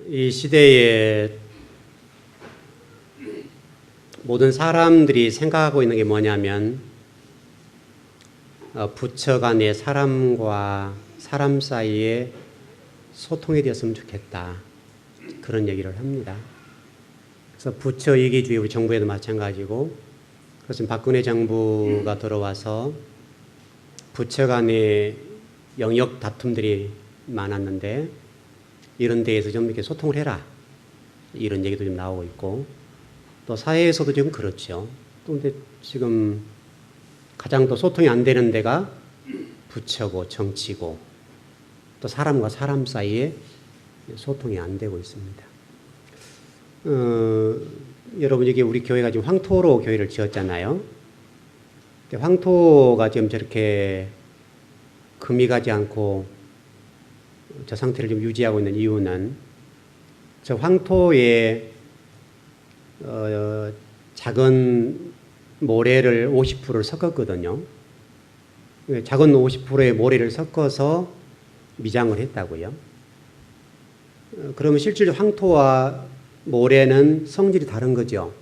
이 시대에 모든 사람들이 생각하고 있는 게 뭐냐면 부처 간의 사람과 사람 사이에 소통이 되었으면 좋겠다. 그런 얘기를 합니다. 그래서 부처 이기주의 우리 정부에도 마찬가지고, 그것은 박근혜 정부가 들어와서 부처 간의 영역 다툼들이 많았는데 이런 데에서 좀 이렇게 소통을 해라. 이런 얘기도 좀 나오고 있고, 또 사회에서도 지금 그렇죠. 또 근데 지금 가장 또 소통이 안 되는 데가 부처고 정치고, 또 사람과 사람 사이에 소통이 안 되고 있습니다. 여러분, 여기 우리 교회가 지금 황토로 교회를 지었잖아요. 황토가 지금 저렇게 금이 가지 않고 저 상태를 좀 유지하고 있는 이유는 저 황토에 작은 모래를 50%를 섞었거든요. 작은 50%의 모래를 섞어서 미장을 했다고요. 그러면 실질적으로 황토와 모래는 성질이 다른 거죠.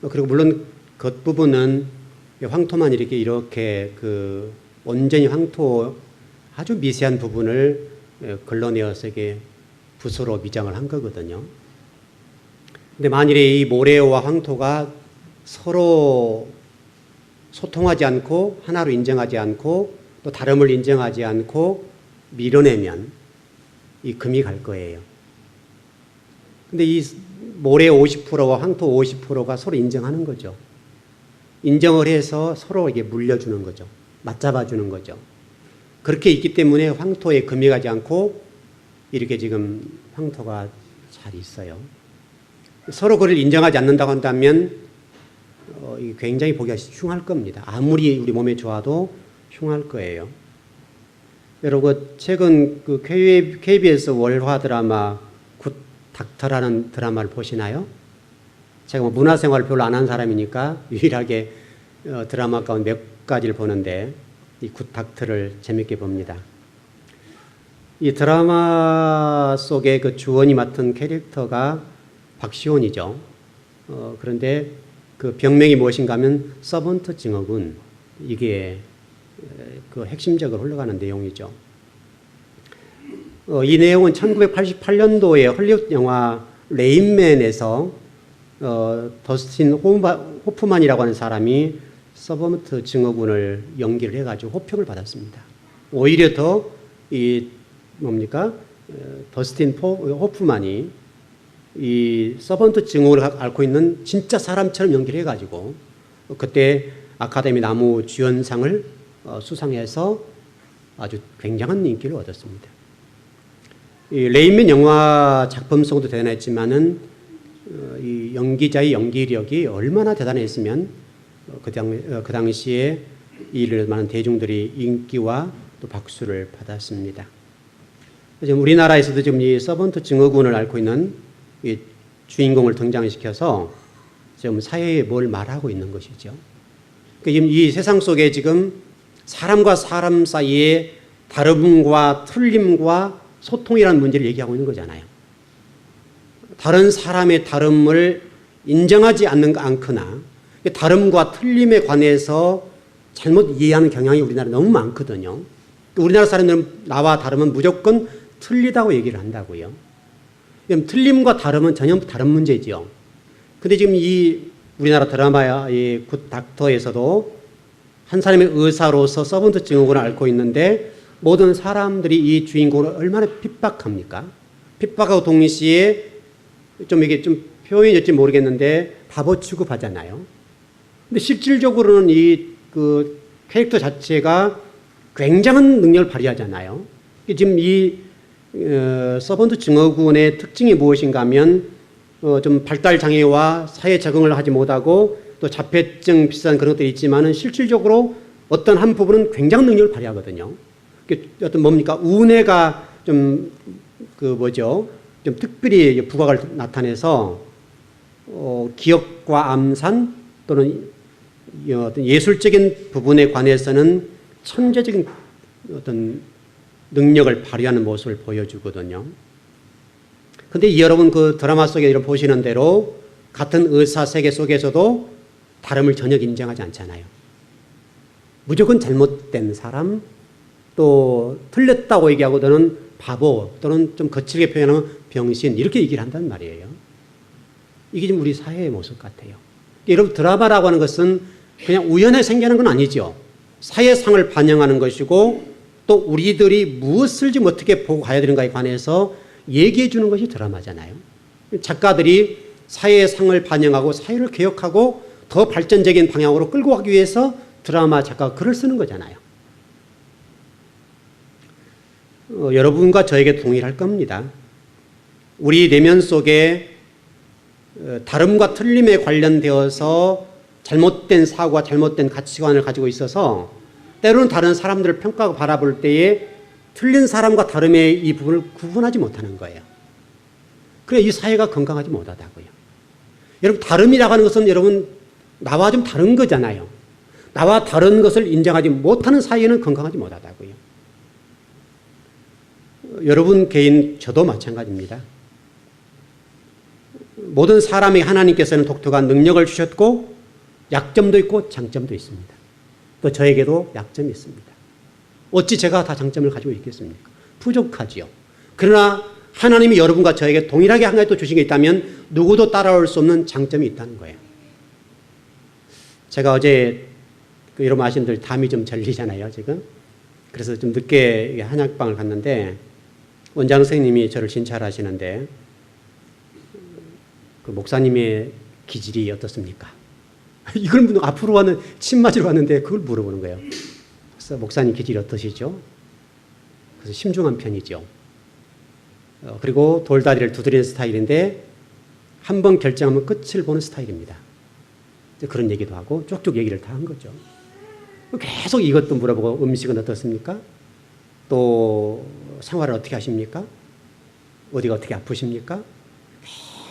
그리고 물론 겉부분은 황토만 이렇게 그 온전히 황토 아주 미세한 부분을 걸러내어서 이게 붓으로 미장을 한 거거든요. 근데 만일에 이 모래와 황토가 서로 소통하지 않고 하나로 인정하지 않고 또 다름을 인정하지 않고 밀어내면 이 금이 갈 거예요. 근데 이 모래 50%와 황토 50%가 서로 인정하는 거죠. 인정을 해서 서로 이게 물려주는 거죠. 맞잡아주는 거죠. 그렇게 있기 때문에 황토에 금이 가지 않고 이렇게 지금 황토가 잘 있어요. 서로 그를 인정하지 않는다고 한다면 굉장히 보기가 흉할 겁니다. 아무리 우리 몸에 좋아도 흉할 거예요. 여러분, 최근 그 KBS 월화 드라마 굿 닥터라는 드라마를 보시나요? 제가 뭐 문화생활을 별로 안 한 사람이니까 유일하게 드라마 가운데 몇 가지를 보는데 이 굿 닥터를 재밌게 봅니다. 이 드라마 속의 그 주원이 맡은 캐릭터가 박시온이죠. 그런데 그 병명이 무엇인가 하면 서번트 증후군, 이게 그 핵심적으로 흘러가는 내용이죠. 이 내용은 1988년도에 헐리우드 영화 레인맨에서 더스틴 호프만이라고 하는 사람이 서번트 증후군을 연기를 해가지고 호평을 받았습니다. 오히려 더 더스틴 호프만이 이 서번트 증후군을 앓고 있는 진짜 사람처럼 연기를 해가지고 그때 아카데미 나무주연상을 수상해서 아주 굉장한 인기를 얻었습니다. 이 레인맨 영화 작품성도 대단했지만은 이 연기자의 연기력이 얼마나 대단했으면 그 당시에 이를 많은 대중들이 인기와 또 박수를 받았습니다. 지금 우리나라에서도 지금 이 서번트 증후군을 앓고 있는 이 주인공을 등장시켜서 지금 사회에 뭘 말하고 있는 것이죠. 그러니까 이 세상 속에 지금 사람과 사람 사이에 다름과 틀림과 소통이라는 문제를 얘기하고 있는 거잖아요. 다른 사람의 다름을 인정하지 않거나 다름과 틀림에 관해서 잘못 이해하는 경향이 우리나라에 너무 많거든요. 우리나라 사람들은 나와 다르면 무조건 틀리다고 얘기를 한다고요. 틀림과 다름은 전혀 다른 문제죠. 근데 지금 이 우리나라 드라마의 굿 닥터에서도 한 사람의 의사로서 서번트 증후군을 앓고 있는데 모든 사람들이 이 주인공을 얼마나 핍박합니까? 핍박하고 동시에 이게 좀 표현이 될지 모르겠는데 바보 취급하잖아요. 근데 실질적으로는 그 캐릭터 자체가 굉장한 능력을 발휘하잖아요. 지금 이 서번트 증후군의 특징이 무엇인가 하면 좀 발달 장애와 사회 적응을 하지 못하고 또 자폐증 비슷한 그런 것들이 있지만은 실질적으로 어떤 한 부분은 굉장한 능력을 발휘하거든요. 어떤 우뇌가 좀 좀 특별히 부각을 나타내서 기억과 암산 또는 어떤 예술적인 부분에 관해서는 천재적인 어떤 능력을 발휘하는 모습을 보여주거든요. 근데 여러분 그 드라마 속에 보시는 대로 같은 의사 세계 속에서도 다름을 전혀 인정하지 않잖아요. 무조건 잘못된 사람, 또 틀렸다고 얘기하고 또는 바보, 또는 좀 거칠게 표현하면 병신, 이렇게 얘기를 한단 말이에요. 이게 지금 우리 사회의 모습 같아요. 여러분, 드라마라고 하는 것은 그냥 우연히 생기는 건 아니죠. 사회상을 반영하는 것이고, 또 우리들이 무엇을 좀 어떻게 보고 가야 되는가에 관해서 얘기해 주는 것이 드라마잖아요. 작가들이 사회상을 반영하고 사회를 개혁하고 더 발전적인 방향으로 끌고 가기 위해서 드라마 작가가 글을 쓰는 거잖아요. 여러분과 저에게 동일할 겁니다. 우리 내면 속에 다름과 틀림에 관련되어서 잘못된 사고와 잘못된 가치관을 가지고 있어서 때로는 다른 사람들을 평가하고 바라볼 때에 틀린 사람과 다름의 이 부분을 구분하지 못하는 거예요. 그래서 이 사회가 건강하지 못하다고요. 여러분, 다름이라고 하는 것은 여러분 나와 좀 다른 거잖아요. 나와 다른 것을 인정하지 못하는 사회는 건강하지 못하다고요. 여러분 개인, 저도 마찬가지입니다. 모든 사람에게 하나님께서는 독특한 능력을 주셨고 약점도 있고 장점도 있습니다. 또 저에게도 약점이 있습니다. 어찌 제가 다 장점을 가지고 있겠습니까? 부족하지요. 그러나 하나님이 여러분과 저에게 동일하게 한 가지 또 주신 게 있다면 누구도 따라올 수 없는 장점이 있다는 거예요. 제가 어제 여러분 아시는 담이 좀 절리잖아요, 지금. 그래서 좀 늦게 한약방을 갔는데 원장 선생님이 저를 진찰하시는데 그 목사님의 기질이 어떻습니까? 이걸 앞으로 왔는 침 맞으러 왔는데 그걸 물어보는 거예요. 그래서 목사님 기질이 어떠시죠? 그래서 심중한 편이죠. 그리고 돌다리를 두드리는 스타일인데 한 번 결정하면 끝을 보는 스타일입니다. 그런 얘기도 하고 쪽쪽 얘기를 다 한 거죠. 계속 이것도 물어보고 음식은 어떻습니까? 또 생활을 어떻게 하십니까? 어디가 어떻게 아프십니까?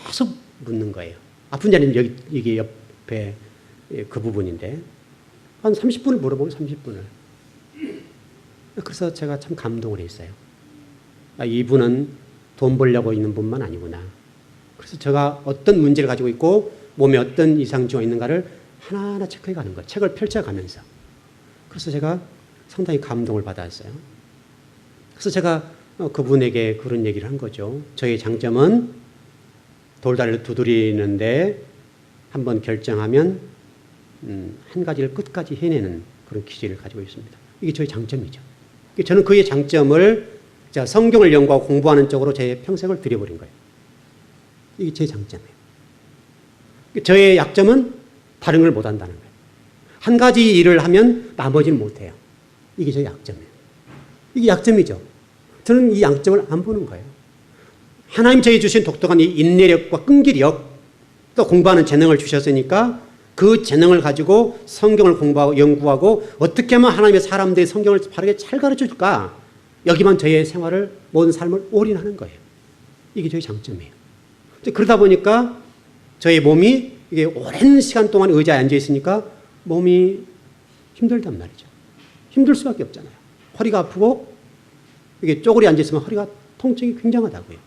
계속 묻는 거예요. 아픈 자리는 여기 옆에 그 부분인데 한 30분을 물어보면 30분을. 그래서 제가 참 감동을 했어요. 이분은 돈 벌려고 있는 분만 아니구나. 그래서 제가 어떤 문제를 가지고 있고 몸에 어떤 이상 증후가 있는가를 하나하나 체크해 가는 거예요. 책을 펼쳐가면서. 그래서 제가 상당히 감동을 받았어요. 그래서 제가 그분에게 그런 얘기를 한 거죠. 저의 장점은 돌다리를 두드리는데 한번 결정하면 한 가지를 끝까지 해내는 그런 기질을 가지고 있습니다. 이게 저의 장점이죠. 저는 그의 장점을 제가 성경을 연구하고 공부하는 쪽으로 제 평생을 들여버린 거예요. 이게 제 장점이에요. 저의 약점은 다른 걸 못한다는 거예요. 한 가지 일을 하면 나머지는 못해요. 이게 저의 약점이에요. 이게 약점이죠. 저는 이 약점을 안 보는 거예요. 하나님 저에게 주신 독특한 이 인내력과 끈기력, 또 공부하는 재능을 주셨으니까 그 재능을 가지고 성경을 공부하고 연구하고 어떻게 하면 하나님의 사람들이 성경을 바르게 잘 가르쳐줄까? 여기만 저의 생활을, 모든 삶을 올인하는 거예요. 이게 저의 장점이에요. 그러다 보니까 저의 몸이 이게 오랜 시간 동안 의자에 앉아 있으니까 몸이 힘들단 말이죠. 힘들 수밖에 없잖아요. 허리가 아프고 이게 쪼그리 앉아 있으면 허리가 통증이 굉장하다고요.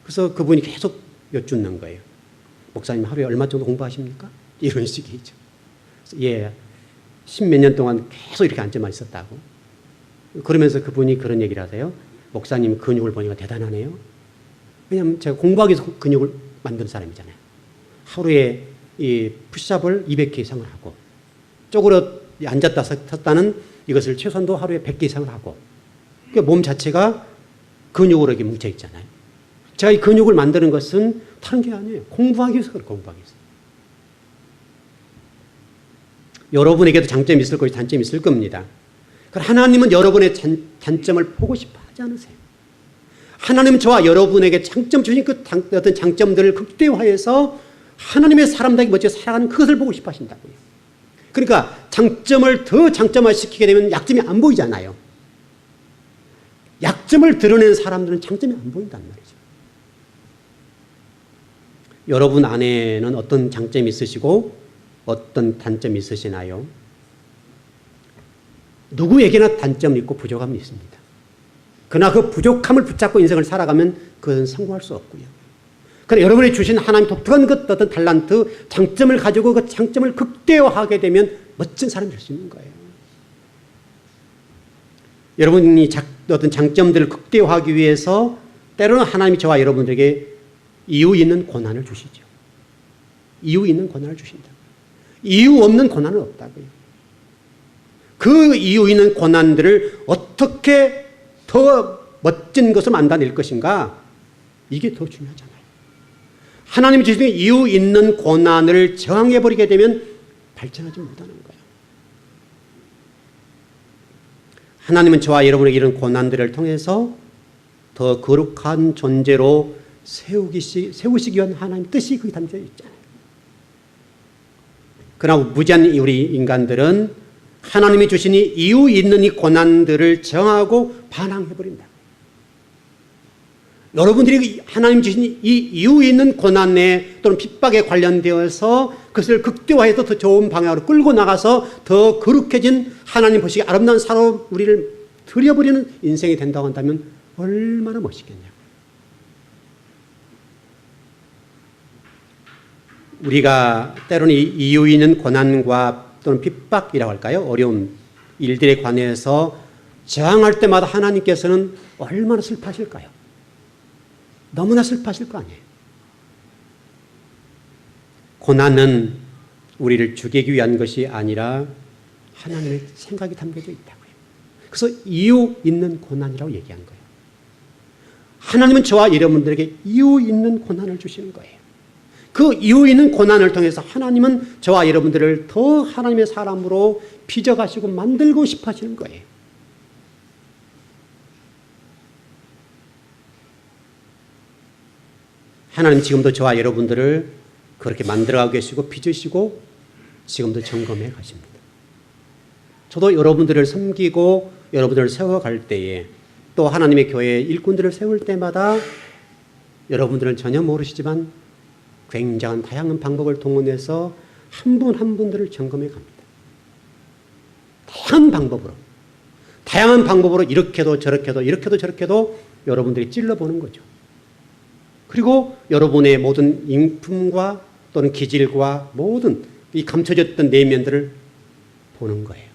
그래서 그분이 계속 여쭙는 거예요. 목사님 하루에 얼마 정도 공부하십니까? 이런 식이죠. 예, 10몇 년 동안 계속 이렇게 앉아만 있었다고. 그러면서 그분이 그런 얘기를 하세요. 목사님 근육을 보니까 대단하네요. 왜냐하면 제가 공부하기 위해서 근육을 만드는 사람이잖아요. 하루에 이 푸시업을 200개 이상을 하고 쪼그려 앉았다 섰다는 이것을 최소한도 하루에 100개 이상을 하고 그러니까 몸 자체가 근육으로 이렇게 뭉쳐 있잖아요. 제가 이 근육을 만드는 것은 다른 게 아니에요. 공부하기 위해서 그래요. 공부하기 위해서. 여러분에게도 장점이 있을 것이고 단점이 있을 겁니다. 하나님은 여러분의 단점을 보고 싶어 하지 않으세요. 하나님은 저와 여러분에게 장점 주신 그 어떤 장점들을 극대화해서 하나님의 사람답게 멋지게 살아가는 그것을 보고 싶어 하신다고요. 그러니까 장점을 더 장점화시키게 되면 약점이 안 보이잖아요. 약점을 드러내는 사람들은 장점이 안 보인단 말이죠. 여러분 안에는 어떤 장점이 있으시고 어떤 단점이 있으시나요? 누구에게나 단점이 있고 부족함이 있습니다. 그러나 그 부족함을 붙잡고 인생을 살아가면 그것은 성공할 수 없고요. 그러나 여러분이 주신 하나님 독특한 것 어떤 달란트, 장점을 가지고 그 장점을 극대화하게 되면 멋진 사람이 될 수 있는 거예요. 여러분이 어떤 장점들을 극대화하기 위해서 때로는 하나님이 저와 여러분들에게 이유 있는 고난을 주시죠. 이유 있는 고난을 주신다. 이유 없는 고난은 없다고요. 그 이유 있는 고난들을 어떻게 더 멋진 것을 만들어낼 것인가? 이게 더 중요하잖아요. 하나님이 주신 이유 있는 고난을 저항해버리게 되면 발전하지 못하는 거예요. 하나님은 저와 여러분에게 이런 고난들을 통해서 더 거룩한 존재로 세우시기 위한 하나님의 뜻이 거기 담겨 있잖아요. 그러나 무지한 우리 인간들은 하나님이 주시니 이유 있는 이 고난들을 정하고 반항해버린다. 여러분들이 하나님 주신 이 이유 있는 고난에 또는 핍박에 관련되어서 그것을 극대화해서 더 좋은 방향으로 끌고 나가서 더 거룩해진 하나님 보시기에 아름다운 사로 우리를 들여버리는 인생이 된다고 한다면 얼마나 멋있겠냐고요. 우리가 때로는 이유 있는 고난과 또는 핍박이라고 할까요? 어려운 일들에 관해서 저항할 때마다 하나님께서는 얼마나 슬퍼하실까요? 너무나 슬퍼하실 거 아니에요. 고난은 우리를 죽이기 위한 것이 아니라 하나님의 생각이 담겨져 있다고요. 그래서 이유 있는 고난이라고 얘기한 거예요. 하나님은 저와 여러분들에게 이유 있는 고난을 주시는 거예요. 그 이유 있는 고난을 통해서 하나님은 저와 여러분들을 더 하나님의 사람으로 빚어가시고 만들고 싶어 하시는 거예요. 하나님 지금도 저와 여러분들을 그렇게 만들어가고 계시고 빚으시고 지금도 점검해 가십니다. 저도 여러분들을 섬기고 여러분들을 세워갈 때에 또 하나님의 교회 일꾼들을 세울 때마다 여러분들은 전혀 모르시지만 굉장한 다양한 방법을 동원해서 한 분 한 분들을 점검해 갑니다. 다양한 방법으로 이렇게도 저렇게도 여러분들이 찔러보는 거죠. 그리고 여러분의 모든 인품과 또는 기질과 모든 이 감춰졌던 내면들을 보는 거예요.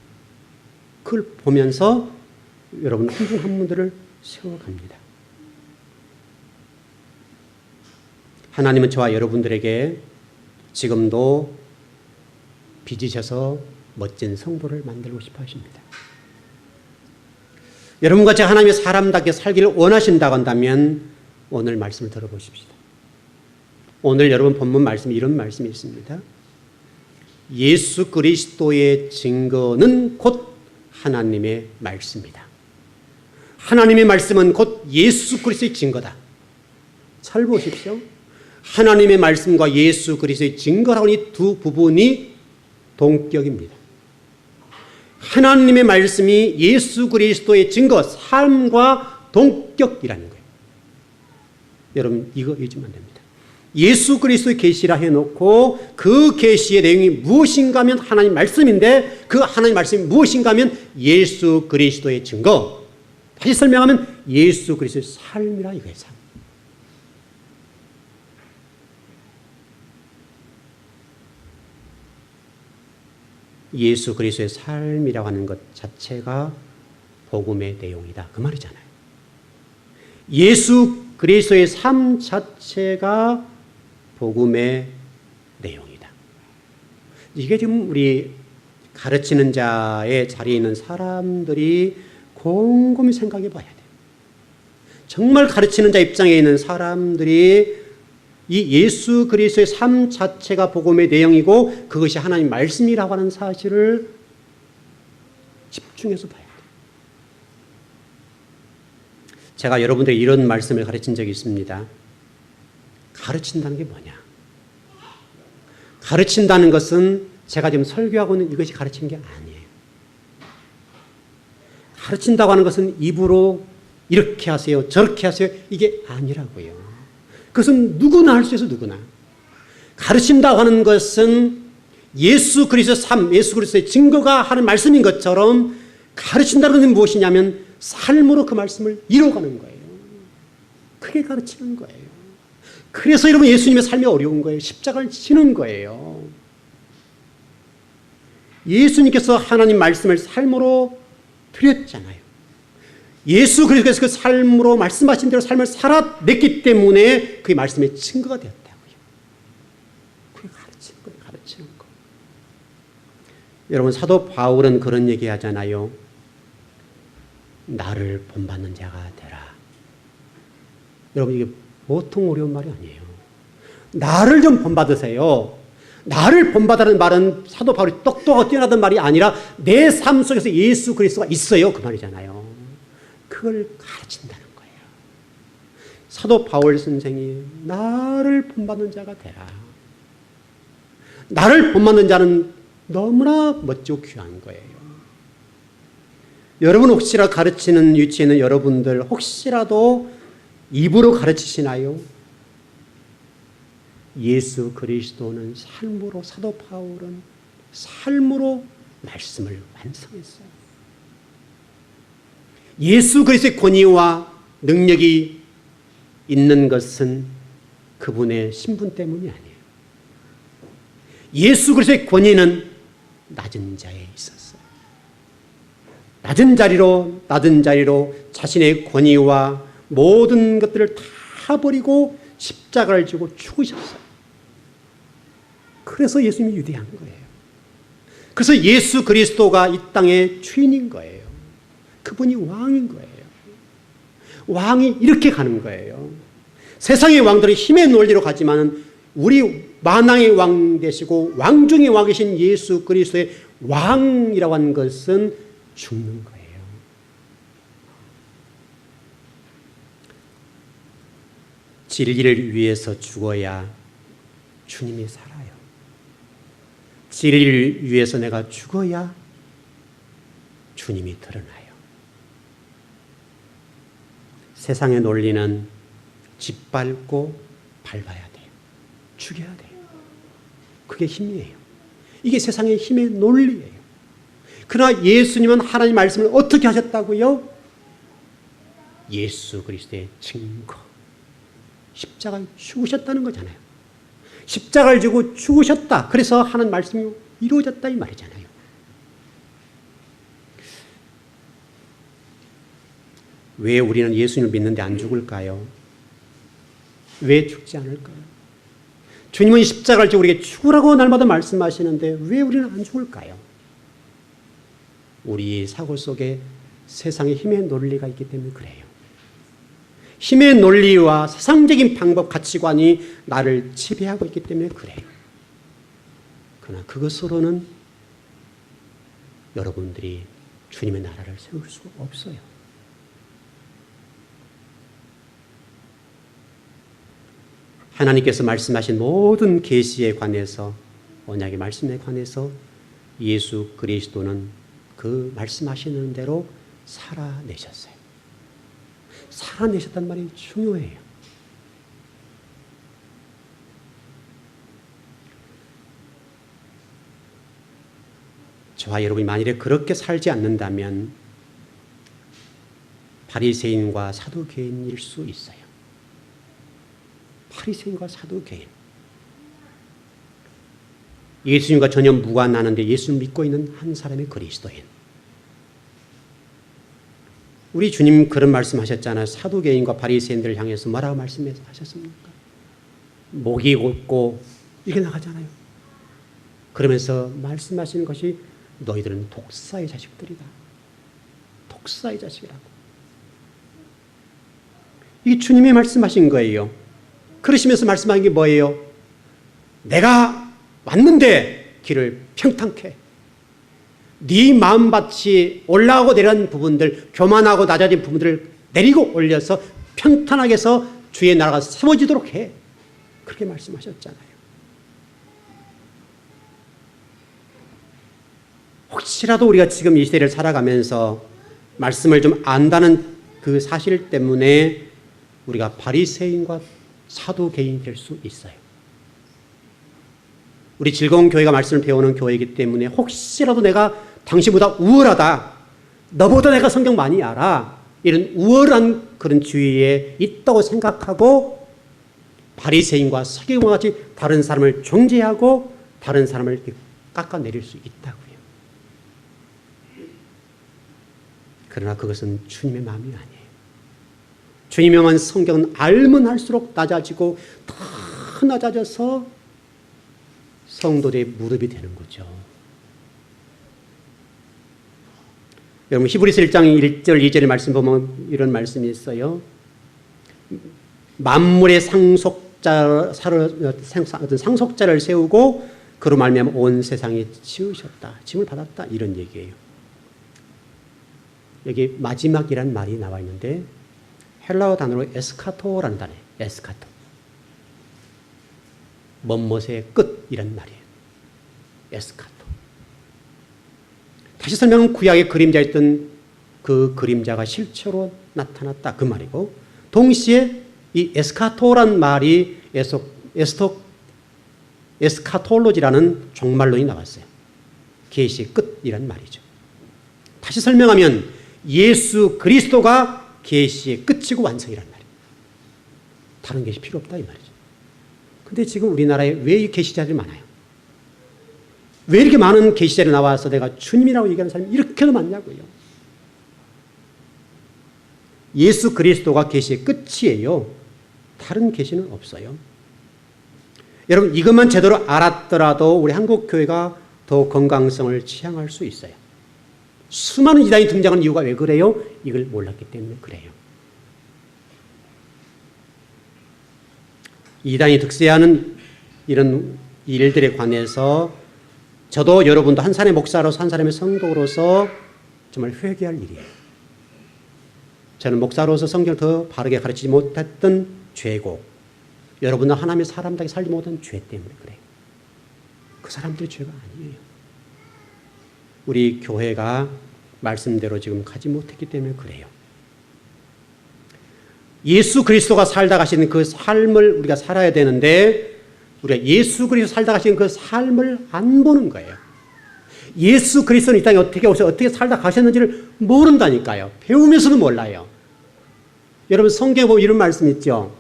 그걸 보면서 여러분 한 분 한 분들을 세워갑니다. 하나님은 저와 여러분들에게 지금도 빚으셔서 멋진 성도를 만들고 싶어 하십니다. 여러분같이 하나님의 사람답게 살기를 원하신다고 한다면 오늘 말씀을 들어보십시다. 오늘 여러분 본문 말씀에 이런 말씀이 있습니다. 예수 그리스도의 증거는 곧 하나님의 말씀이다. 하나님의 말씀은 곧 예수 그리스도의 증거다. 잘 보십시오. 하나님의 말씀과 예수 그리스도의 증거라고 이 두 부분이 동격입니다. 하나님의 말씀이 예수 그리스도의 증거, 삶과 동격이라는 거예요. 여러분 이거 잊으면 안 됩니다. 예수 그리스도의 계시라 해놓고 그 계시의 내용이 무엇인가 하면 하나님 말씀인데 그 하나님 말씀이 무엇인가 하면 예수 그리스도의 증거. 다시 설명하면 예수 그리스도의 삶이라 이거예요. 삶. 예수 그리스도의 삶이라고 하는 것 자체가 복음의 내용이다. 그 말이잖아요. 예수 그리스도의 삶 자체가 복음의 내용이다. 이게 지금 우리 가르치는 자의 자리에 있는 사람들이 곰곰이 생각해 봐야 돼요. 정말 가르치는 자 입장에 있는 사람들이 이 예수 그리스도의 삶 자체가 복음의 내용이고 그것이 하나님 말씀이라고 하는 사실을 집중해서 봐야 돼요. 제가 여러분들에게 이런 말씀을 가르친 적이 있습니다. 가르친다는 게 뭐냐? 가르친다는 것은 제가 지금 설교하고 있는 이것이 가르치는 게 아니에요. 가르친다고 하는 것은 입으로 이렇게 하세요, 저렇게 하세요, 이게 아니라고요. 그것은 누구나 할 수 있어요, 누구나. 가르친다고 하는 것은 예수 그리스도의 삶, 예수 그리스도의 증거가 하는 말씀인 것처럼 가르친다는 것은 무엇이냐면 삶으로 그 말씀을 이뤄가는 거예요. 크게 가르치는 거예요. 그래서 여러분 예수님의 삶이 어려운 거예요. 십자가를 지는 거예요. 예수님께서 하나님 말씀을 삶으로 드렸잖아요. 예수 그리스도께서 그 삶으로 말씀하신 대로 삶을 살아냈기 때문에 그의 말씀의 증거가 되었다고요. 그게 가르치는 거예요. 가르치는 거. 여러분 사도 바울은 그런 얘기 하잖아요. 나를 본받는 자가 되라. 여러분 이게 보통 어려운 말이 아니에요. 나를 좀 본받으세요. 나를 본받으라는 말은 사도 바울이 똑똑하고 뛰어나던 말이 아니라 내 삶 속에서 예수 그리스도가 있어요. 그 말이잖아요. 그걸 가르친다는 거예요. 사도 바울 선생이 나를 본받는 자가 되라. 나를 본받는 자는 너무나 멋지고 귀한 거예요. 여러분 혹시나 가르치는 위치에 있는 여러분들 혹시라도 입으로 가르치시나요? 예수 그리스도는 삶으로, 사도 바울은 삶으로 말씀을 완성했어요. 예수 그리스도의 권위와 능력이 있는 것은 그분의 신분 때문이 아니에요. 예수 그리스도의 권위는 낮은 자에 있었어요. 낮은 자리로 자신의 권위와 모든 것들을 다 버리고 십자가를 지고 죽으셨어요. 그래서 예수님이 위대한 거예요. 그래서 예수 그리스도가 이 땅의 주인인 거예요. 그분이 왕인 거예요. 왕이 이렇게 가는 거예요. 세상의 왕들은 힘의 논리로 가지만 우리 만왕의 왕 되시고 왕 중의 왕이신 예수 그리스도의 왕이라고 하는 것은 죽는 거예요. 진리를 위해서 죽어야 주님이 살아요. 진리를 위해서 내가 죽어야 주님이 드러나요. 세상의 논리는 짓밟고 밟아야 돼요. 죽여야 돼요. 그게 힘이에요. 이게 세상의 힘의 논리예요. 그러나 예수님은 하나님 말씀을 어떻게 하셨다고요? 예수 그리스도의 증거. 십자가를 죽으셨다는 거잖아요. 십자가를 지고 죽으셨다. 그래서 하나님 말씀이 이루어졌다 이 말이잖아요. 왜 우리는 예수님을 믿는데 안 죽을까요? 왜 죽지 않을까요? 주님은 십자가를 지고 우리에게 죽으라고 날마다 말씀하시는데 왜 우리는 안 죽을까요? 우리 사고 속에 세상의 힘의 논리가 있기 때문에 그래요. 힘의 논리와 세상적인 방법, 가치관이 나를 지배하고 있기 때문에 그래요. 그러나 그것으로는 여러분들이 주님의 나라를 세울 수가 없어요. 하나님께서 말씀하신 모든 계시에 관해서, 언약의 말씀에 관해서 예수 그리스도는 그 말씀하시는 대로 살아내셨어요. 살아내셨단 말이 중요해요. 저와 여러분이 만일에 그렇게 살지 않는다면 바리새인과 사두개인일 수 있어요. 바리새인과 사두개인. 예수님과 전혀 무관하는데 예수를 믿고 있는 한 사람의 그리스도인. 우리 주님 그런 말씀하셨잖아요. 사두개인과 바리새인들을 향해서 뭐라고 말씀하셨습니까? 목이 곧고 이렇게 나가잖아요. 그러면서 말씀하시는 것이 너희들은 독사의 자식들이다. 독사의 자식이라고. 이게 주님이 말씀하신 거예요. 그러시면서 말씀하신 게 뭐예요? 내가 왔는데 길을 평탄케. 네 마음밭이 올라오고 내려간 부분들, 교만하고 낮아진 부분들을 내리고 올려서 평탄하게 해서 주의 나라가 세워지도록 해. 그렇게 말씀하셨잖아요. 혹시라도 우리가 지금 이 시대를 살아가면서 말씀을 좀 안다는 그 사실 때문에 우리가 바리새인과 사두개인이 될 수 있어요. 우리 즐거운 교회가 말씀을 배우는 교회이기 때문에 혹시라도 내가 당신보다 우월하다, 너보다 내가 성경 많이 알아. 이런 우월한 그런 주의에 있다고 생각하고 바리새인과 서기관과 같이 다른 사람을 정죄하고 다른 사람을 이렇게 깎아내릴 수 있다고요. 그러나 그것은 주님의 마음이 아니에요. 주님의 마음은 성경은 알면 할수록 낮아지고 더 낮아져서 성도들의 무릎이 되는 거죠. 여러분 히브리서 1장 1절 2절의 말씀 보면 이런 말씀이 있어요. 만물의 상속자를 세우고 그로 말미암아 온 세상이 지으셨다. 짐을 받았다. 이런 얘기예요. 여기 마지막이란 말이 나와 있는데 헬라어 단어로 에스카토라는 단어예요. 에스카토. 뭐뭐의 끝이란 말이에요. 에스카토. 다시 설명은 구약의 그림자였던 그 그림자가 실체로 나타났다. 그 말이고 동시에 이 에스카토란 말이 에스카톨로지라는 종말론이 나왔어요. 계시의 끝이란 말이죠. 다시 설명하면 예수 그리스도가 계시의 끝이고 완성이란 말이에요. 다른 계시 필요 없다 이 말이죠. 근데 지금 우리나라에 왜 이 계시자들이 많아요? 왜 이렇게 많은 계시자들이 나와서 내가 주님이라고 얘기하는 사람이 이렇게나 많냐고요. 예수 그리스도가 계시의 끝이에요. 다른 계시는 없어요. 여러분 이것만 제대로 알았더라도 우리 한국교회가 더 건강성을 지향할 수 있어요. 수많은 이단이 등장하는 이유가 왜 그래요? 이걸 몰랐기 때문에 그래요. 이단이 득세하는 이런 일들에 관해서 저도 여러분도 한 사람의 목사로서 한 사람의 성도로서 정말 회개할 일이에요. 저는 목사로서 성경을 더 바르게 가르치지 못했던 죄고 여러분은 하나님의 사람답게 살지 못한 죄 때문에 그래요. 그 사람들의 죄가 아니에요. 우리 교회가 말씀대로 지금 가지 못했기 때문에 그래요. 예수 그리스도가 살다 가시는 그 삶을 우리가 살아야 되는데 우리가 예수 그리스도 살다 가시는 그 삶을 안 보는 거예요. 예수 그리스도는 이 땅에 어떻게 오셔서 어떻게 살다 가셨는지를 모른다니까요. 배우면서도 몰라요. 여러분 성경에 보면 이런 말씀 있죠.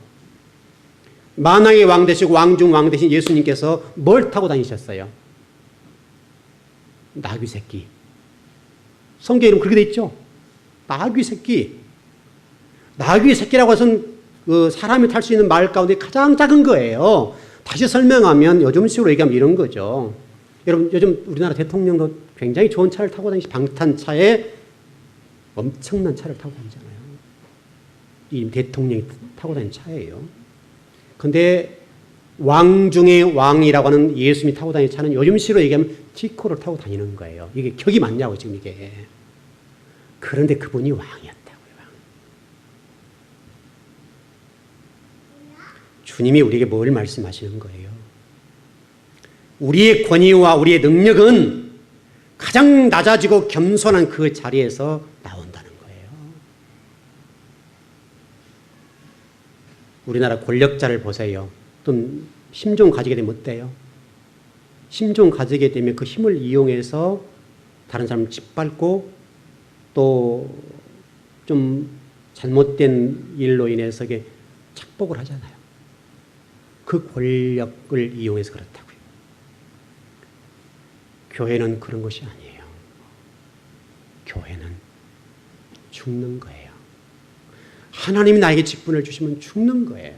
만왕의 왕 되시고 왕중 왕 되신 예수님께서 뭘 타고 다니셨어요? 나귀 새끼. 성경에 그렇게 돼 있죠. 나귀 새끼. 나귀 새끼라고 해서는 그 사람이 탈 수 있는 말 가운데 가장 작은 거예요. 다시 설명하면 요즘식으로 얘기하면 이런 거죠. 여러분 요즘 우리나라 대통령도 굉장히 좋은 차를 타고 다니시 방탄차에 엄청난 차를 타고 다니잖아요. 이 대통령이 타고 다니는 차예요. 근데 왕 중의 왕이라고 하는 예수님이 타고 다니는 차는 요즘식으로 얘기하면 티코를 타고 다니는 거예요. 이게 격이 맞냐고 지금 이게. 그런데 그분이 왕이었다고요. 주님이 우리에게 뭘 말씀하시는 거예요? 우리의 권위와 우리의 능력은 가장 낮아지고 겸손한 그 자리에서 나온다는 거예요. 우리나라 권력자를 보세요. 또 힘 좀 가지게 되면 어때요? 힘 좀 가지게 되면 그 힘을 이용해서 다른 사람을 짓밟고 또 좀 잘못된 일로 인해서 착복을 하잖아요. 그 권력을 이용해서 그렇다고요. 교회는 그런 것이 아니에요. 교회는 죽는 거예요. 하나님이 나에게 직분을 주시면 죽는 거예요.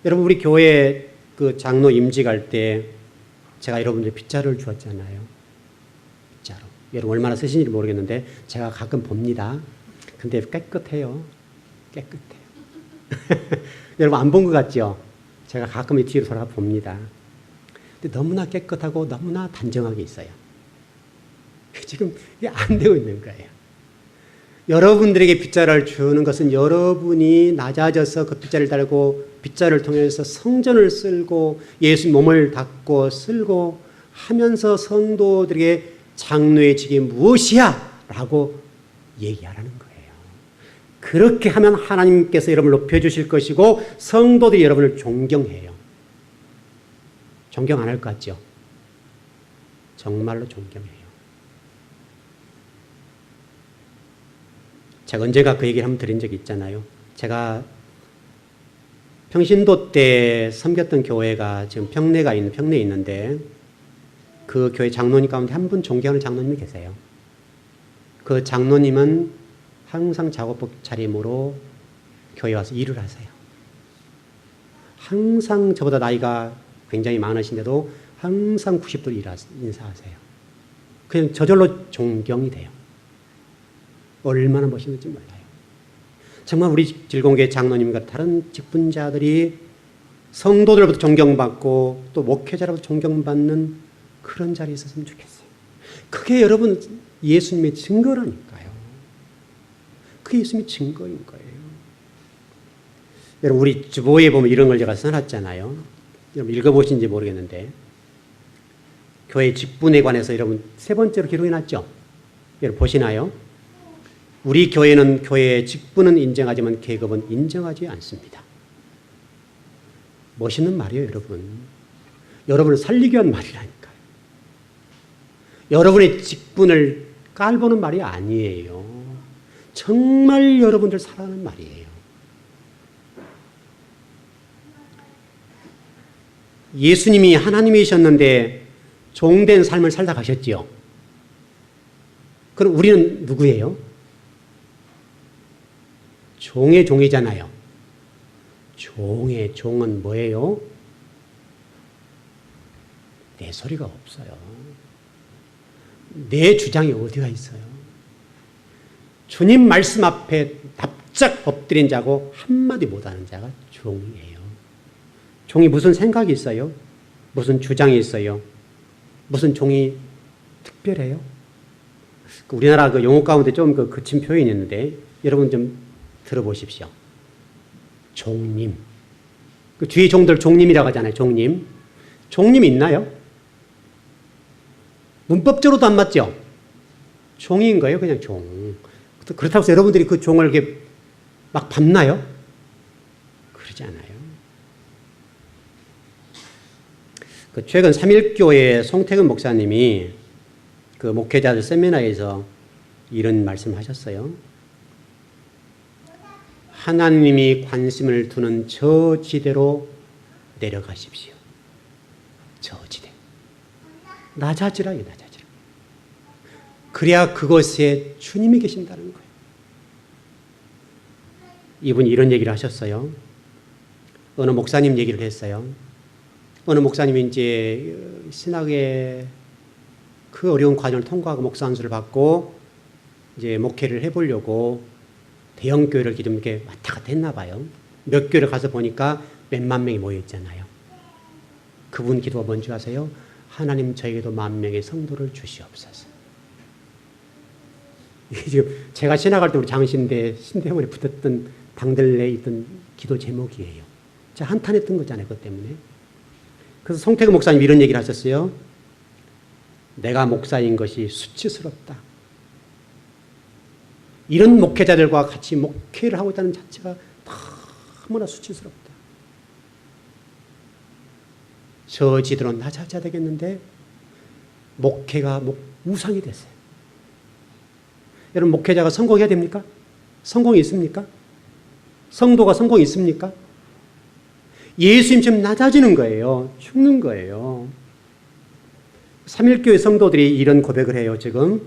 여러분 우리 교회 그 장로 임직 할 때 제가 여러분들 빗자루를 주었잖아요. 빗자루. 여러분 얼마나 쓰시는지 모르겠는데 제가 가끔 봅니다. 근데 깨끗해요. 깨끗해요. 여러분 안 본 것 같죠? 제가 가끔 이 뒤로 돌아 봅니다. 근데 너무나 깨끗하고 너무나 단정하게 있어요. 지금 이게 안 되고 있는 거예요. 여러분들에게 빗자루를 주는 것은 여러분이 낮아져서 그 빗자루를 달고 빗자루를 통해서 성전을 쓸고 예수님 몸을 닦고 쓸고 하면서 성도들에게 장로의 직이 무엇이야? 라고 얘기하라는 거예요. 그렇게 하면 하나님께서 여러분을 높여주실 것이고 성도들이 여러분을 존경해요. 존경 안 할 것 같죠? 정말로 존경해요. 제가 언젠가 그 얘기를 한번 드린 적이 있잖아요. 제가 평신도 때 섬겼던 교회가 지금 평내에 있는데 그 교회 장로님 가운데 한 분 존경하는 장로님이 계세요. 그 장로님은 항상 작업복 차림으로 교회에 와서 일을 하세요. 항상 저보다 나이가 굉장히 많으신데도 항상 90도 인사하세요. 그냥 저절로 존경이 돼요. 얼마나 멋있는지 몰라요. 정말 우리 즐거운교회 장로님과 다른 직분자들이 성도들로부터 존경받고 또 목회자로부터 존경받는 그런 자리에 있었으면 좋겠어요. 그게 여러분 예수님의 증거라니까요. 그게 예수님의 증거인 거예요. 여러분 우리 주보에 보면 이런 걸 제가 써놨잖아요. 여러분 읽어보신지 모르겠는데 교회 직분에 관해서 여러분 세 번째로 기록해놨죠. 여러분 보시나요? 우리 교회는 교회의 직분은 인정하지만 계급은 인정하지 않습니다. 멋있는 말이에요, 여러분. 여러분을 살리기 위한 말이라니까요. 여러분의 직분을 깔보는 말이 아니에요. 정말 여러분들 사랑하는 말이에요. 예수님이 하나님이셨는데 종된 삶을 살다 가셨지요. 그럼 우리는 누구예요? 종의 종이잖아요. 종의 종은 뭐예요? 내 소리가 없어요. 내 주장이 어디가 있어요? 주님 말씀 앞에 납작 엎드린 자고 한마디 못하는 자가 종이에요. 종이 무슨 생각이 있어요? 무슨 주장이 있어요? 무슨 종이 특별해요? 우리나라 그 용어 가운데 좀 그 거친 표현이 있는데 여러분 좀 들어보십시오. 종님. 그 뒤에 종들 종님이라고 하잖아요. 종님. 종님 있나요? 문법적으로도 안 맞죠? 종인 거예요. 그냥 종. 그렇다고 해서 여러분들이 그 종을 이렇게 막 밟나요? 그러지 않아요. 그 최근 3.1교회 송태근 목사님이 그 목회자들 세미나에서 이런 말씀을 하셨어요. 하나님이 관심을 두는 저 지대로 내려가십시오. 저 지대. 낮아지라. 그래야 그곳에 주님이 계신다는 거예요. 이분이 이런 얘기를 하셨어요. 어느 목사님 얘기를 했어요. 어느 목사님이 이제 신학의 그 어려운 과정을 통과하고 목사 안수를 받고 이제 목회를 해보려고 대형 교회를 좀 이렇게 왔다 갔다 했나 봐요. 몇 교회를 가서 보니까 몇만 명이 모여 있잖아요. 그분 기도가 뭔지 아세요? 하나님 저에게도 10,000명의 성도를 주시옵소서. 이게 지금 제가 신학할 때 우리 장신대 신대원에 붙었던 당들 내에 있던 기도 제목이에요. 제가 한탄했던 거잖아요. 그것 때문에. 그래서 송태근 목사님 이런 얘기를 하셨어요. 내가 목사인 것이 수치스럽다. 이런 목회자들과 같이 목회를 하고 있다는 자체가 너무나 수치스럽다. 저 지대로 낮아져야 되겠는데 목회가 우상이 됐어요. 여러분 목회자가 성공해야 됩니까? 성공이 있습니까? 성도가 성공이 있습니까? 예수님처럼 낮아지는 거예요. 죽는 거예요. 3.1교회 성도들이 이런 고백을 해요. 지금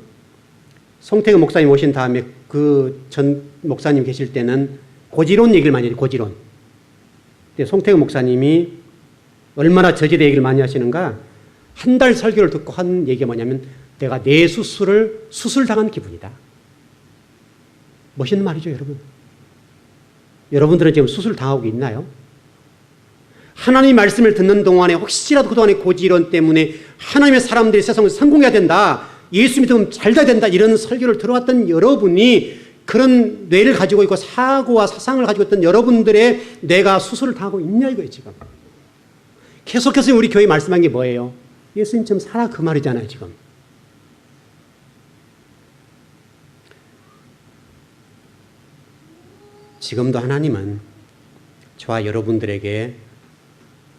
송태근 목사님 오신 다음에 그 전 목사님 계실 때는 고지론 얘기를 많이 해요. 고지론. 근데 송태근 목사님이 얼마나 저지대 얘기를 많이 하시는가? 한 달 설교를 듣고 한 얘기가 뭐냐면 내가 내 수술당한 기분이다. 멋있는 말이죠, 여러분. 여러분들은 지금 수술당하고 있나요? 하나님 말씀을 듣는 동안에 혹시라도 그동안의 고지론 때문에 하나님의 사람들이 세상에서 성공해야 된다. 예수 믿으면 잘 돼야 된다. 이런 설교를 들어왔던 여러분이 그런 뇌를 가지고 있고 사고와 사상을 가지고 있던 여러분들의 뇌가 수술을 당하고 있냐 이거예요, 지금. 계속해서 우리 교회 말씀한 게 뭐예요? 예수님처럼 살아 그 말이잖아요, 지금. 지금도 하나님은 저와 여러분들에게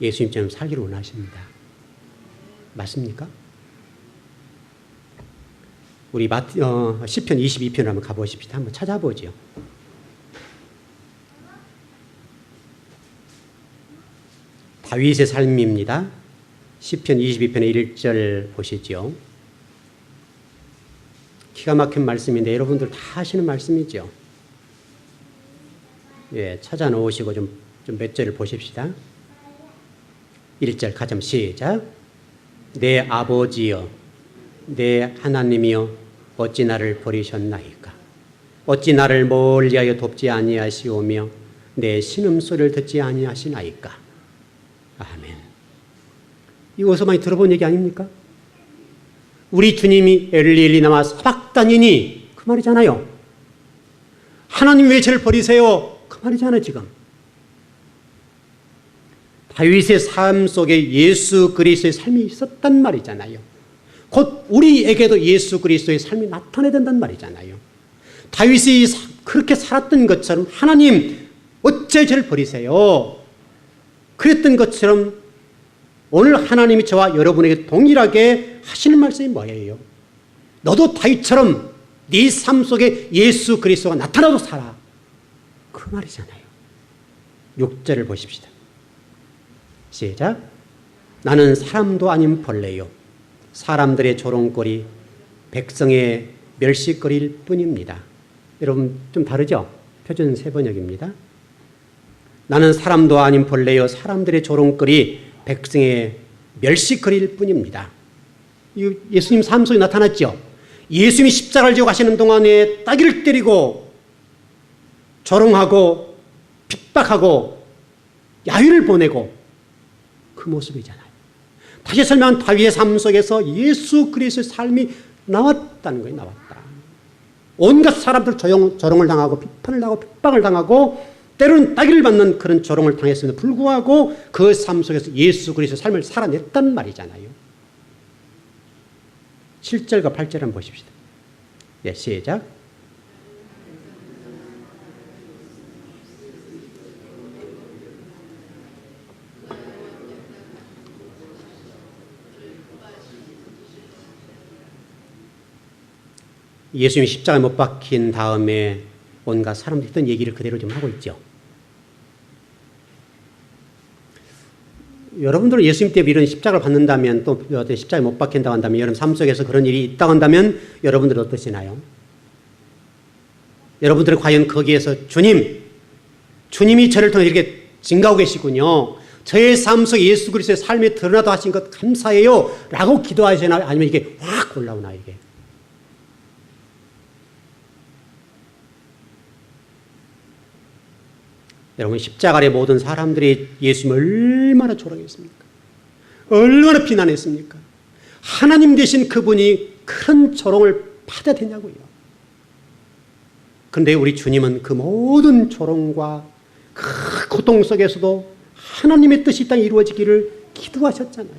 예수님처럼 살기를 원하십니다. 맞습니까? 우리 시편 22편을 한번 가보십시다. 한번 찾아보죠. 다윗의 삶입니다. 시편 22편의 1절 보시죠. 기가 막힌 말씀인데 여러분들 다 하시는 말씀이죠. 예, 찾아놓으시고 좀 몇 절을 보십시다. 1절 가점 시작. 내 아버지여, 내 하나님이여, 어찌 나를 버리셨나이까? 어찌 나를 멀리하여 돕지 아니하시오며 내 신음소리를 듣지 아니하시나이까? 아멘. 이거 어디서 많이 들어본 얘기 아닙니까? 우리 주님이 엘리 나마 사박다니니 그 말이잖아요. 하나님 왜 저를 버리세요? 그 말이잖아요. 지금 다윗의 삶 속에 예수 그리스도의 삶이 있었단 말이잖아요. 곧 우리에게도 예수 그리스도의 삶이 나타나야 된단 말이잖아요. 다윗이 그렇게 살았던 것처럼 하나님 어째 저를 버리세요? 그랬던 것처럼 오늘 하나님이 저와 여러분에게 동일하게 하시는 말씀이 뭐예요? 너도 다윗처럼 네 삶 속에 예수 그리스도가 나타나도 살아. 그 말이잖아요. 6절을 보십시다. 시작. 나는 사람도 아닌 벌레요, 사람들의 조롱거리, 백성의 멸시거리일 뿐입니다. 여러분 좀 다르죠? 표준 3번역입니다. 나는 사람도 아닌 벌레요, 사람들의 조롱거리, 백성의 멸시거리일 뿐입니다. 예수님 삶 속에 나타났죠. 예수님이 십자가를 지고 가시는 동안에 따귀를 때리고 조롱하고 핍박하고 야유를 보내고 그 모습이잖아요. 다시 설명한 다윗의 삶 속에서 예수 그리스도의 삶이 나왔다는 거예요. 나왔다. 온갖 사람들 조롱을 당하고 비판을 당하고 핍박을 당하고 때로는 따귀를 받는 그런 조롱을 당했음에도 불구하고 그 삶 속에서 예수 그리스도의 삶을 살아냈단 말이잖아요. 7절과 8절 한번 보십시다. 네, 시작. 예수님이 십자가에 못 박힌 다음에 온갖 사람들이 했던 얘기를 그대로 좀 하고 있죠. 여러분들은 예수님 때문에 이런 십자가를 받는다면, 또 십자가에 못 박힌다고 한다면, 여러분 삶 속에서 그런 일이 있다고 한다면 여러분들은 어떠시나요? 여러분들은 과연 거기에서 주님이 저를 통해 이렇게 증가하고 계시군요, 저의 삶 속에 예수 그리스도의 삶에 드러나도 하신 것 감사해요 라고 기도하시나요? 아니면 이게 확 올라오나 이게? 여러분 십자가 아래 모든 사람들이 예수님을 얼마나 조롱했습니까? 얼마나 비난했습니까? 하나님 되신 그분이 그런 조롱을 받아야 되냐고요. 그런데 우리 주님은 그 모든 조롱과 그 고통 속에서도 하나님의 뜻이 이 땅에 이루어지기를 기도하셨잖아요.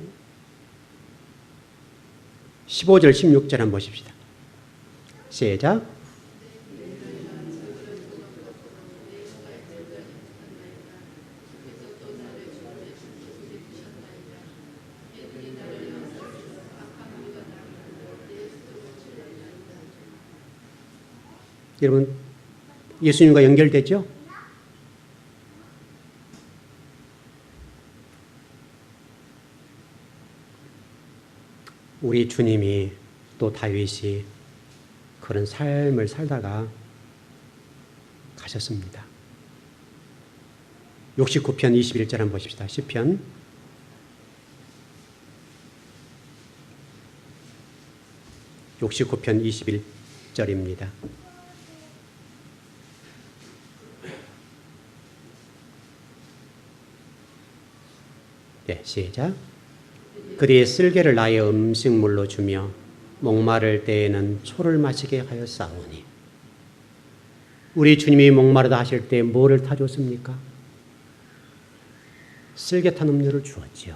15절 16절 한번 보십시다. 시작. 여러분 예수님과 연결되죠? 우리 주님이 또 다윗이 그런 삶을 살다가 가셨습니다. 69편 21절 한번 보십시다. 시편 69편 21절입니다. 네, 시작. 그리의 쓸개를 나의 음식물로 주며 목마를 때에는 초를 마시게 하였사오니. 우리 주님이 목마르다 하실 때 뭐를 타줬습니까? 쓸개 탄 음료를 주었지요.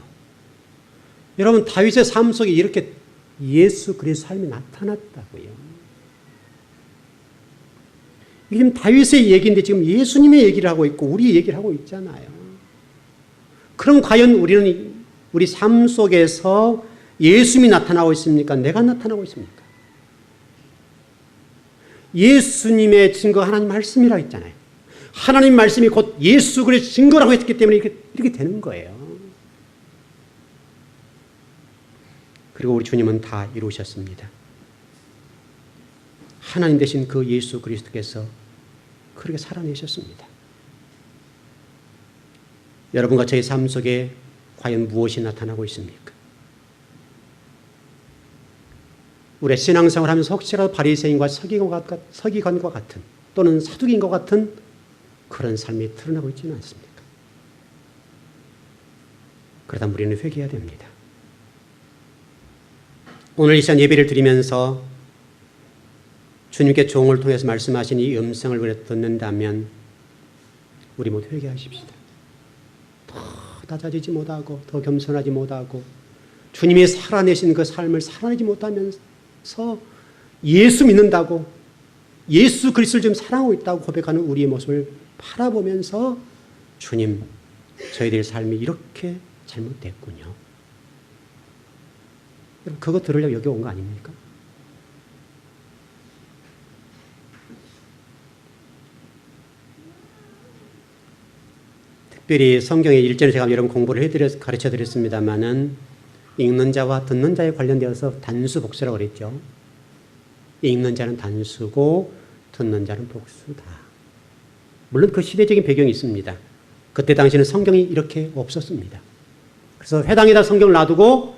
여러분 다윗의 삶 속에 이렇게 예수 그리스도의 삶이 나타났다고요. 이게 지금 다윗의 얘기인데 지금 예수님의 얘기를 하고 있고 우리 얘기를 하고 있잖아요. 그럼 과연 우리는 우리 삶 속에서 예수님이 나타나고 있습니까? 내가 나타나고 있습니까? 예수님의 증거 하나님 말씀이라고 했잖아요. 하나님 말씀이 곧 예수 그리스도의 증거라고 했기 때문에 이렇게 되는 거예요. 그리고 우리 주님은 다 이루셨습니다. 하나님 되신 그 예수 그리스도께서 그렇게 살아내셨습니다. 여러분과 저의 삶 속에 과연 무엇이 나타나고 있습니까? 우리의 신앙생활을 하면서 혹시라도 바리새인과 서기관과 같은 또는 사두개인과 같은 그런 삶이 드러나고 있지는 않습니까? 그러다 우리는 회개해야 됩니다. 오늘 이 시간 예배를 드리면서 주님께 종을 통해서 말씀하신 이 음성을 우리가 듣는다면 우리 모두 회개하십시다. 더 낮아지지 못하고 더 겸손하지 못하고 주님이 살아내신 그 삶을 살아내지 못하면서 예수 믿는다고 예수 그리스도를 지금 사랑하고 있다고 고백하는 우리의 모습을 바라보면서 주님, 저희들의 삶이 이렇게 잘못됐군요. 그거 들으려고 여기 온 거 아닙니까? 특별히 성경의 1절을 제가 여러분 공부를 가르쳐 드렸습니다만은 읽는 자와 듣는 자에 관련되어서 단수 복수라고 그랬죠. 읽는 자는 단수고 듣는 자는 복수다. 물론 그 시대적인 배경이 있습니다. 그때 당시에는 성경이 이렇게 없었습니다. 그래서 회당에다 성경을 놔두고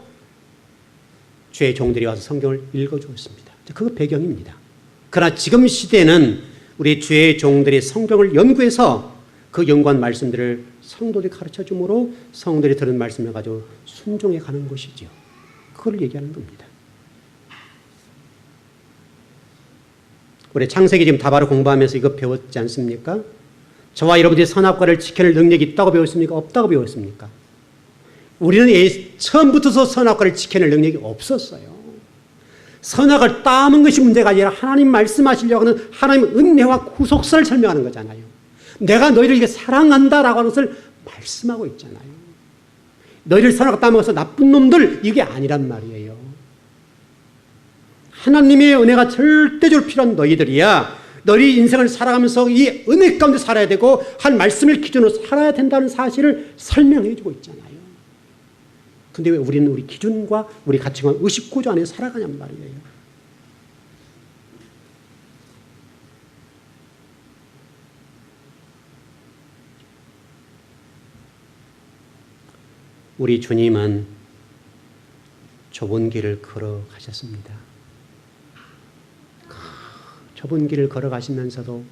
주의 종들이 와서 성경을 읽어주었습니다. 그거 배경입니다. 그러나 지금 시대는 우리 주의 종들이 성경을 연구해서 그 연구한 말씀들을 성도들이 가르쳐 주므로 성도들이 들은 말씀을 가지고 순종해 가는 것이죠. 그걸 얘기하는 겁니다. 우리 창세기 지금 다바로 공부하면서 이거 배웠지 않습니까? 저와 여러분들이 선악과를 지켜낼 능력이 있다고 배웠습니까? 없다고 배웠습니까? 우리는 처음부터 선악과를 지켜낼 능력이 없었어요. 선악을 따먹는 것이 문제가 아니라 하나님 말씀하시려고 하는 하나님의 은혜와 구속사를 설명하는 거잖아요. 내가 너희를 이렇게 사랑한다라고 하는 것을 말씀하고 있잖아요. 너희를 선악을 따먹어서 나쁜 놈들 이게 아니란 말이에요. 하나님의 은혜가 절대적으로 필요한 너희들이야. 너희 인생을 살아가면서 이 은혜 가운데 살아야 되고 한 말씀을 기준으로 살아야 된다는 사실을 설명해 주고 있잖아요. 근데 왜 우리는 우리 기준과 우리 가치관, 의식구조 안에 살아가냔 말이에요. 우리 주님은 좁은 길을 걸어가셨습니다. 좁은 길을 걸어가시면서도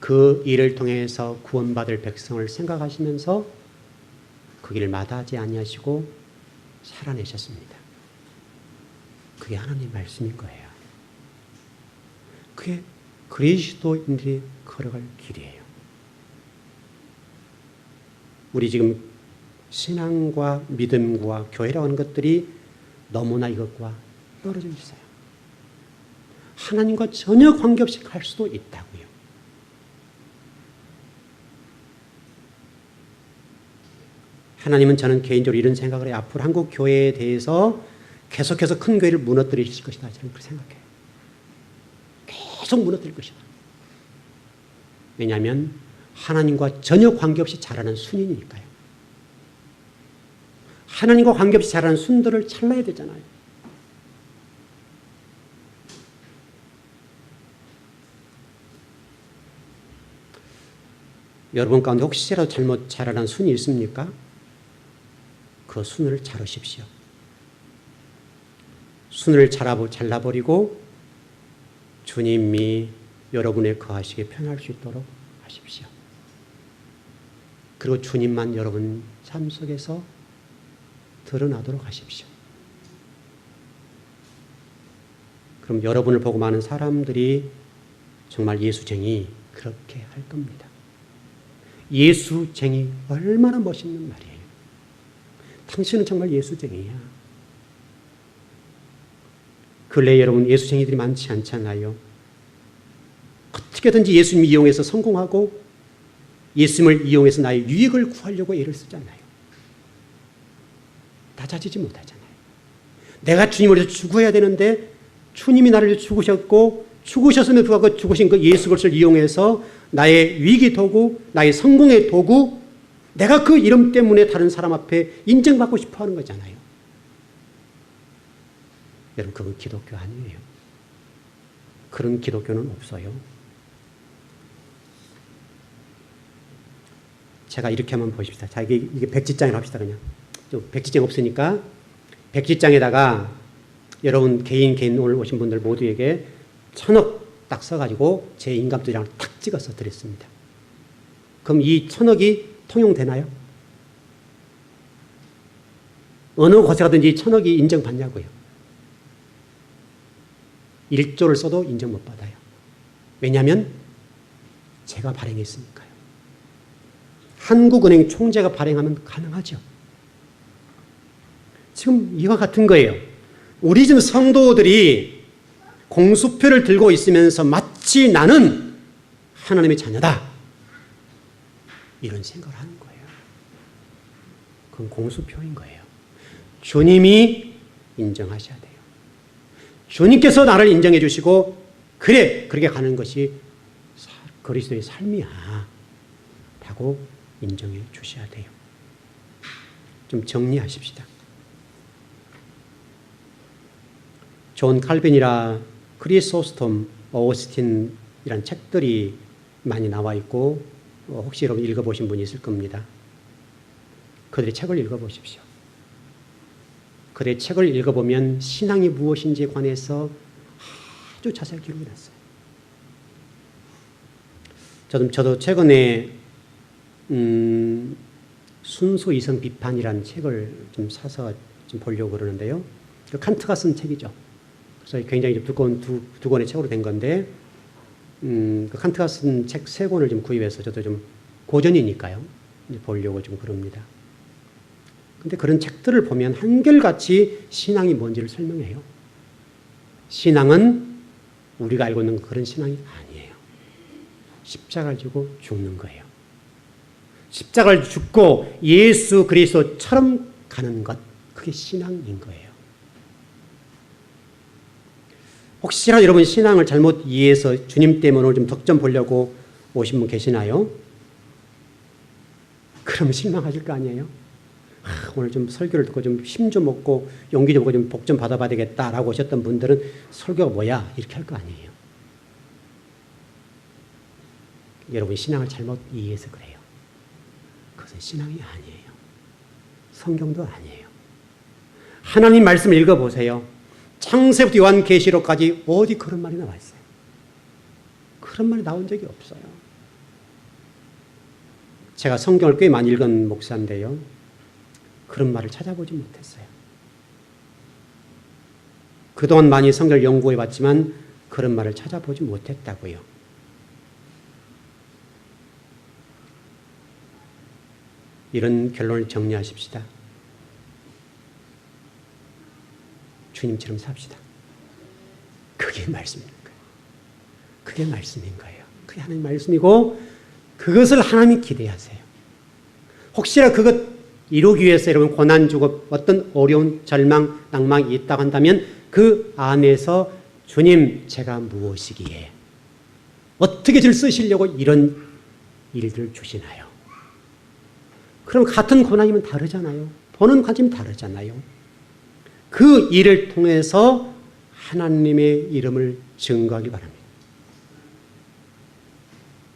그 일을 통해서 구원받을 백성을 생각하시면서 그 길을 마다하지 아니하시고 살아내셨습니다. 그게 하나님의 말씀인 거예요. 그게 그리스도인들이 걸어갈 길이에요. 우리 지금 신앙과 믿음과 교회라고 하는 것들이 너무나 이것과 떨어져 있어요. 하나님과 전혀 관계없이 갈 수도 있다고요. 하나님은 저는 개인적으로 이런 생각을 해요. 앞으로 한국 교회에 대해서 계속해서 큰 교회를 무너뜨리실 것이다. 저는 그렇게 생각해요. 계속 무너뜨릴 것이다. 왜냐하면 하나님과 전혀 관계없이 자라는 순인이니까요. 하나님과 관계없이 자라는 순들을 잘라야 되잖아요. 여러분 가운데 혹시라도 잘못 자라는 순이 있습니까? 그 순을 자르십시오. 순을 잘라버리고 주님이 여러분의 거하시기에 편할 수 있도록 하십시오. 그리고 주님만 여러분 삶 속에서 드러나도록 하십시오. 그럼 여러분을 보고 많은 사람들이 정말 예수쟁이 그렇게 할 겁니다. 예수쟁이 얼마나 멋있는 말이에요. 당신은 정말 예수쟁이야. 근래 여러분 예수쟁이들이 많지 않잖아요. 어떻게든지 예수님 이용해서 성공하고 예수님을 이용해서 나의 유익을 구하려고 애를 쓰잖아요. 낮아지지 못하잖아요. 내가 주님을 위해서 죽어야 되는데 주님이 나를 위해서 죽으셨고 죽으셨음에도 불구하고 죽으신 그 예수 그리스도를 이용해서 나의 위기 도구, 나의 성공의 도구, 내가 그 이름 때문에 다른 사람 앞에 인정받고 싶어 하는 거잖아요. 여러분, 그건 기독교 아니에요. 그런 기독교는 없어요. 제가 이렇게 한번 보십시다. 자, 이게 백지장이라고 합시다, 그냥. 좀 백지장 없으니까 백지장에다가 여러분 개인 오늘 오신 분들 모두에게 1,000억 딱 써가지고 제 인감도장을 탁 찍어서 드렸습니다. 그럼 이 1,000억이 통용되나요? 어느 곳에 가든지 1,000억이 인정받냐고요. 1조를 써도 인정 못 받아요. 왜냐하면 제가 발행했으니까요. 한국은행 총재가 발행하면 가능하죠. 지금 이와 같은 거예요. 우리 지금 성도들이 공수표를 들고 있으면서 마치 나는 하나님의 자녀다, 이런 생각을 하는 거예요. 그건 공수표인 거예요. 주님이 인정하셔야 돼요. 주님께서 나를 인정해 주시고, 그래, 그렇게 가는 것이 그리스도의 삶이야 라고 인정해 주셔야 돼요. 좀 정리하십시다. 존 칼빈이라 크리소스톰, 오스틴이라는 책들이 많이 나와 있고, 혹시 여러분 읽어보신 분이 있을 겁니다. 그들의 책을 읽어보십시오. 그들의 책을 읽어보면 신앙이 무엇인지에 관해서 아주 자세하게 기록이 났어요. 저도 최근에 순수 이성 비판이라는 책을 좀 사서 좀 보려고 그러는데요. 칸트가 쓴 책이죠. 그래서 굉장히 두꺼운 두 권의 책으로 된 건데, 그 칸트가 쓴 책 3권을 좀 구입해서 저도 좀 고전이니까요, 보려고 좀 그럽니다. 근데 그런 책들을 보면 한결같이 신앙이 뭔지를 설명해요. 신앙은 우리가 알고 있는 그런 신앙이 아니에요. 십자가를 지고 죽는 거예요. 십자가를 죽고 예수 그리스도처럼 가는 것, 그게 신앙인 거예요. 혹시라도 여러분 신앙을 잘못 이해해서 주님 때문에 오늘 좀 덕점 보려고 오신 분 계시나요? 그럼 실망하실 거 아니에요? 오늘 좀 설교를 듣고 좀 힘 좀 얻고 용기 좀 얻고 좀 복 좀 받아봐야 되겠다라고 오셨던 분들은 설교가 뭐야? 이렇게 할 거 아니에요. 여러분이 신앙을 잘못 이해해서 그래요. 그것은 신앙이 아니에요. 성경도 아니에요. 하나님 말씀을 읽어보세요. 창세부터 요한계시록까지 어디 그런 말이 나와 있어요? 그런 말이 나온 적이 없어요. 제가 성경을 꽤 많이 읽은 목사인데요, 그런 말을 찾아보지 못했어요. 그동안 많이 성경을 연구해봤지만 그런 말을 찾아보지 못했다고요. 이런 결론을 정리하십시다. 주님처럼 삽시다. 그게 말씀인 거예요. 그게 말씀인 거예요. 그게 하나님 말씀이고, 그것을 하나님이 기대하세요. 혹시나 그것 이루기 위해서 여러분 고난 주고 어떤 어려운 절망, 낭망이 있다고 한다면 그 안에서 주님, 제가 무엇이기에 어떻게 저를 쓰시려고 이런 일들을 주시나요? 그럼 같은 고난이면 다르잖아요. 보는 관점이 다르잖아요. 그 일을 통해서 하나님의 이름을 증거하기 바랍니다.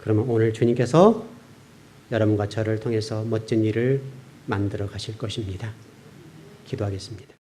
그러면 오늘 주님께서 여러분과 저를 통해서 멋진 일을 만들어 가실 것입니다. 기도하겠습니다.